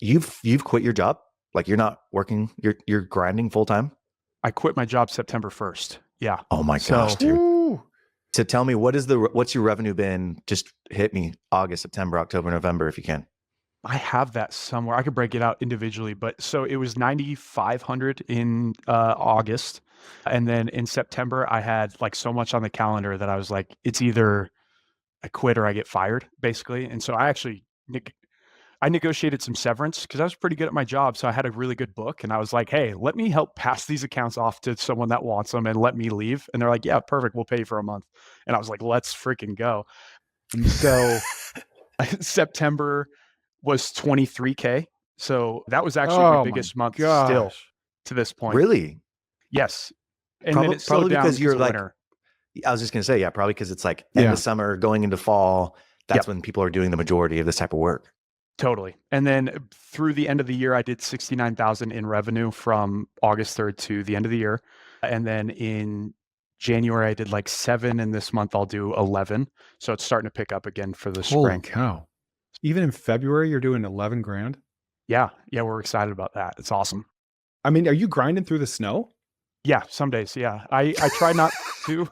You've quit your job? Like you're not working, you're grinding full time? I quit my job September 1st. Yeah. Oh my gosh, So dude. So tell me, what's your revenue been? Just hit me August, September, October, November, if you can. I have that somewhere. I could break it out individually, but so it was 9,500 in August. And then in September, I had like so much on the calendar that I was like, it's either I quit or I get fired, basically. And so I actually I negotiated some severance because I was pretty good at my job. So I had a really good book and I was like, hey, let me help pass these accounts off to someone that wants them and let me leave. And they're like, yeah, perfect. We'll pay you for a month. And I was like, let's freaking go. And so September was 23K. So that was actually my Oh my biggest month still gosh. to this point. Really? Yes. And then Probably, it slowed probably down because because you're of like, winter. I was just gonna say, yeah, probably because it's like end Yeah. of summer, going into fall. That's Yep. when people are doing the majority of this type of work. Totally. And then through the end of the year, I did 69,000 in revenue from August 3rd to the end of the year. And then in January, I did like 7, and this month I'll do 11. So it's starting to pick up again for the Holy spring. cow. Even in February, you're doing 11 grand? Yeah. Yeah. We're excited about that. It's awesome. I mean, are you grinding through the snow? Yeah. Some days. Yeah. I try not to,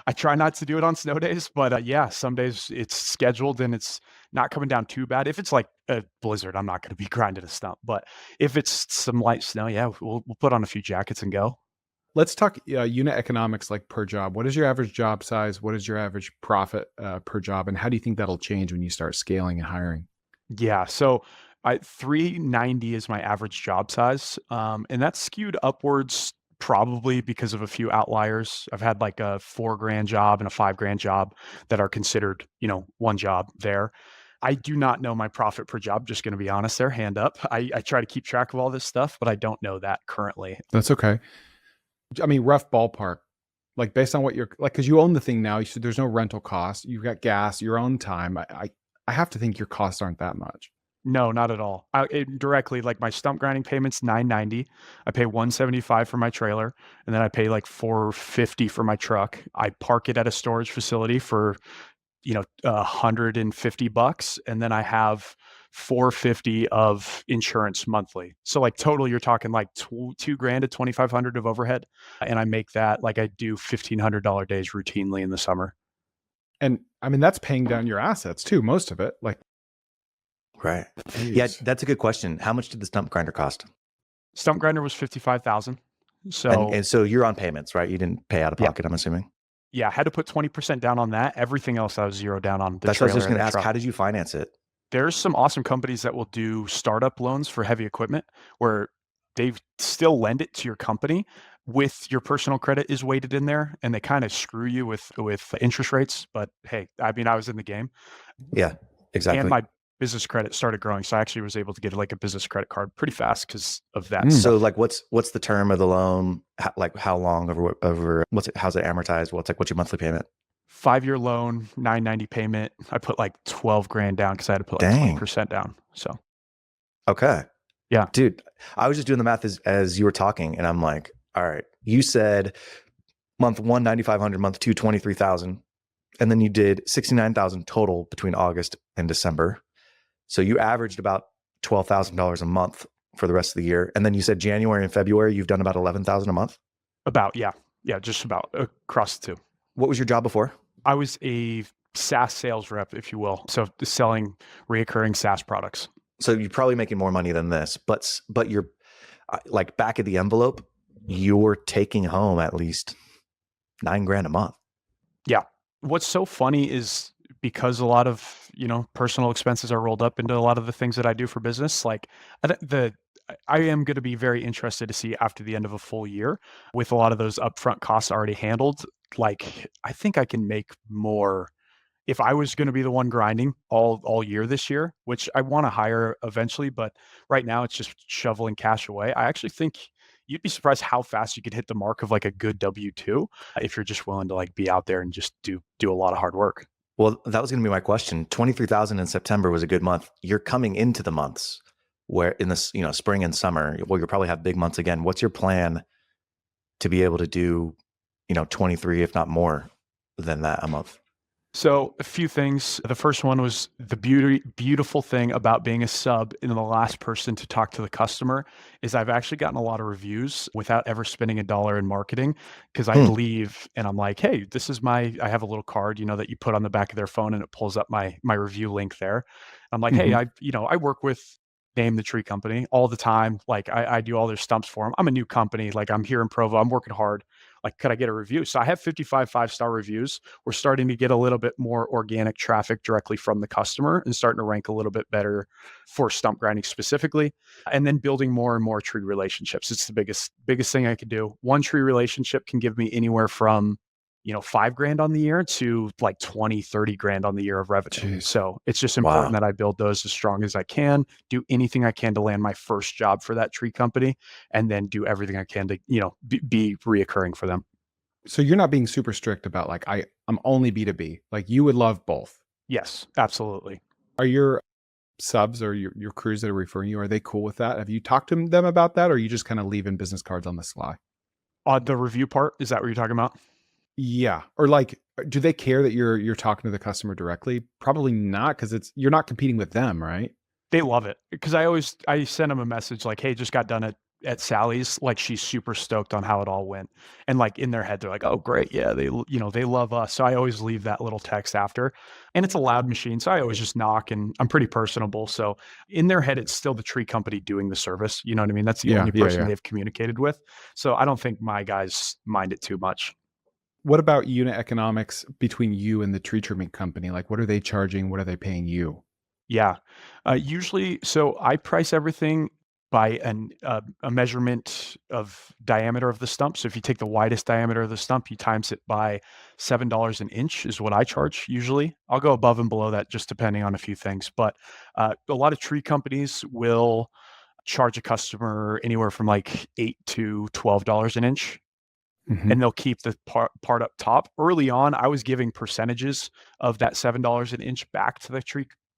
I try not to do it on snow days, but yeah, some days it's scheduled and it's not coming down too bad. If it's like a blizzard, I'm not going to be grinding a stump, but if it's some light snow, yeah, we'll put on a few jackets and go. Let's talk unit economics like per job. What is your average job size? What is your average profit per job? And how do you think that'll change when you start scaling and hiring? Yeah. So 390 is my average job size. And that's skewed upwards probably because of a few outliers. I've had like a 4 grand job and a 5 grand job that are considered, one job there. I do not know my profit per job, just going to be honest there, hand up. I try to keep track of all this stuff, but I don't know that currently. That's okay. I mean, rough ballpark, like based on what you're like, because you own the thing now. You said there's no rental cost. You've got gas, your own time. I have to think your costs aren't that much. No, not at all. Directly, like my stump grinding payments, 990. I pay 175 for my trailer, and then I pay like 450 for my truck. I park it at a storage facility for, $150, and then I have 450 of insurance monthly. So like total, you're talking like 2 grand to 2,500 of overhead, and I make that like I do $1,500 days routinely in the summer. And I mean, that's paying down your assets too, most of it. Like, Right. geez. Yeah, that's a good question. How much did the stump grinder cost? Stump grinder was 55,000. So And so you're on payments, right? You didn't pay out of yeah. pocket, I'm assuming. Yeah, I had to put 20% down on that. Everything else I was zero down on the That's what I was trailer just and going to the ask. truck. How did you finance it? There's some awesome companies that will do startup loans for heavy equipment where they still lend it to your company with your personal credit is weighted in there, and they kind of screw you with interest rates. But hey, I mean, I was in the game, Yeah, and exactly. my business credit started growing, so I actually was able to get like a business credit card pretty fast because of that Mm. stuff. So like what's the term of the loan? How long over how's it amortized? What's your monthly payment? 5-year loan, 990 payment. I put like 12 grand down because I had to put like Dang. 20% down. So Okay. yeah. Dude, I was just doing the math as you were talking, and I'm like, all right, you said month 1, 9,500, month 2, 23,000. And then you did 69,000 total between August and December. So you averaged about $12,000 a month for the rest of the year. And then you said January and February, you've done about 11,000 a month. About, yeah. Yeah, just about across the two. What was your job before? I was a SaaS sales rep, if you will. So selling reoccurring SaaS products. So you're probably making more money than this, but you're like back of the envelope, you're taking home at least 9 grand a month. Yeah. What's so funny is because a lot of, personal expenses are rolled up into a lot of the things that I do for business. Like I am going to be very interested to see after the end of a full year with a lot of those upfront costs already handled. Like I think I can make more if I was going to be the one grinding all year this year, which I want to hire eventually, but right now it's just shoveling cash away. I actually think you'd be surprised how fast you could hit the mark of like a good W-2 if you're just willing to like be out there and just do a lot of hard work. Well, that was going to be my question. 23,000 in September was a good month. You're coming into the months where in this, spring and summer, well, you'll probably have big months again. What's your plan to be able to do, 23, if not more than that a month? So a few things. The first one was the beautiful thing about being a sub and the last person to talk to the customer is I've actually gotten a lot of reviews without ever spending a dollar in marketing because I'd Hmm. leave and I'm like, hey, this is I have a little card, that you put on the back of their phone and it pulls up my review link there. I'm like, hey, Mhm. I work with name the tree company all the time. Like I do all their stumps for them. I'm a new company. Like I'm here in Provo. I'm working hard. Like, could I get a review? So I have 55 5-star reviews. We're starting to get a little bit more organic traffic directly from the customer and starting to rank a little bit better for stump grinding specifically. And then building more and more tree relationships. It's the biggest thing I could do. One tree relationship can give me anywhere from 5 grand on the year to like 20, 30 grand on the year of revenue. Jeez. So it's just important Wow. that I build those as strong as I can, do anything I can to land my first job for that tree company, and then do everything I can to, be reoccurring for them. So you're not being super strict about like I'm only B2B. Like you would love both. Yes, absolutely. Are your subs or your crews that are referring you, are they cool with that? Have you talked to them about that, or are you just kind of leaving business cards on the sly? On the review part, is that what you're talking about? Yeah. Or like, do they care that you're talking to the customer directly? Probably not, because you're not competing with them, right? They love it because I send them a message like, "Hey, just got done at Sally's." Like she's super stoked on how it all went, and like in their head, they're like, "Oh, great, yeah, they love us." So I always leave that little text after, and it's a loud machine, so I always just knock, and I'm pretty personable. So in their head, it's still the tree company doing the service. You know what I mean? That's the Yeah, only yeah, person yeah. they've communicated with. So I don't think my guys mind it too much. What about unit economics between you and the tree trimming company? Like, what are they charging? What are they paying you? Yeah. Usually, so I price everything by a measurement of diameter of the stump. So if you take the widest diameter of the stump, you times it by $7 an inch is what I charge usually. I'll go above and below that just depending on a few things. But a lot of tree companies will charge a customer anywhere from like $8 to $12 an inch, Hmm. and they'll keep the part up top. Early on, I was giving percentages of that $7 an inch back to the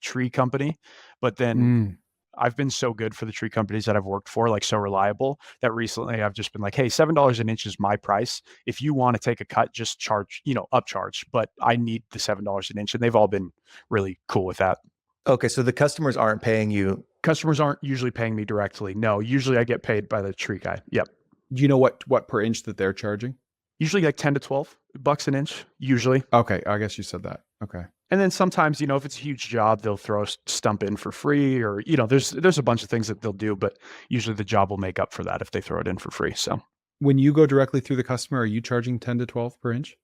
tree company, but then Mm. I've been so good for the tree companies that I've worked for, like so reliable, that recently I've just been like, hey, $7 an inch is my price. If you want to take a cut, just charge, upcharge. But I need the $7 an inch. And they've all been really cool with that. Okay, so the customers aren't paying you. Customers aren't usually paying me directly. No, usually I get paid by the tree guy. Yep. Do you know what per inch that they're charging? Usually like 10 to 12 bucks an inch, usually. Okay, I guess you said that. Okay. And then sometimes, if it's a huge job, they'll throw a stump in for free, or there's a bunch of things that they'll do, but usually the job will make up for that if they throw it in for free. So When you go directly through the customer, are you charging 10 to 12 per inch?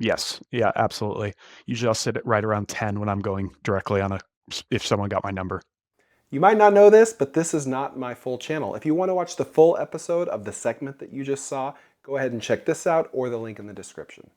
yes, yeah, absolutely. Usually I'll sit at right around 10 when I'm going directly on if someone got my number. You might not know this, but this is not my full channel. If you want to watch the full episode of the segment that you just saw, go ahead and check this out or the link in the description.